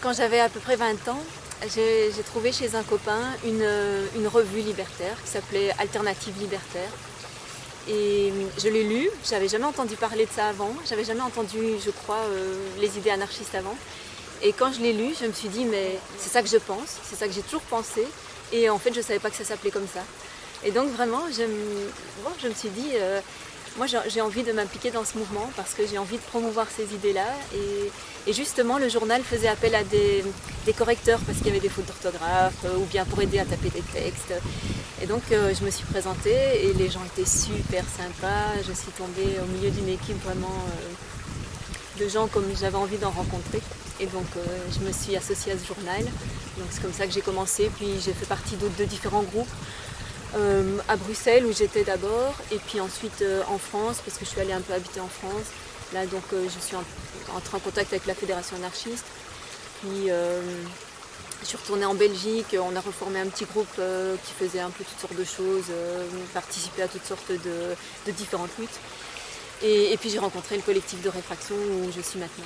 Quand j'avais à peu près 20 ans, j'ai trouvé chez un copain une revue libertaire qui s'appelait Alternative Libertaire. Et je l'ai lu, j'avais jamais entendu parler de ça avant, j'avais jamais entendu, je crois, les idées anarchistes avant. Et quand je l'ai lu, je me suis dit, mais c'est ça que je pense, c'est ça que j'ai toujours pensé. Et en fait, je ne savais pas que ça s'appelait comme ça. Et donc vraiment, je me suis dit, moi j'ai envie de m'impliquer dans ce mouvement parce que j'ai envie de promouvoir ces idées-là. Et justement, le journal faisait appel à des correcteurs parce qu'il y avait des fautes d'orthographe ou bien pour aider à taper des textes. Et donc je me suis présentée et les gens étaient super sympas. Je suis tombée au milieu d'une équipe vraiment de gens comme j'avais envie d'en rencontrer. Et donc je me suis associée à ce journal. Donc c'est comme ça que j'ai commencé. Puis j'ai fait partie de différents groupes. À Bruxelles où j'étais d'abord, et puis ensuite en France, parce que je suis allée un peu habiter en France. Là donc je suis entrée en contact avec la Fédération anarchiste. Puis je suis retournée en Belgique, on a reformé un petit groupe qui faisait un peu toutes sortes de choses, participait à toutes sortes de différentes luttes. Et puis j'ai rencontré le collectif de réfraction où je suis maintenant.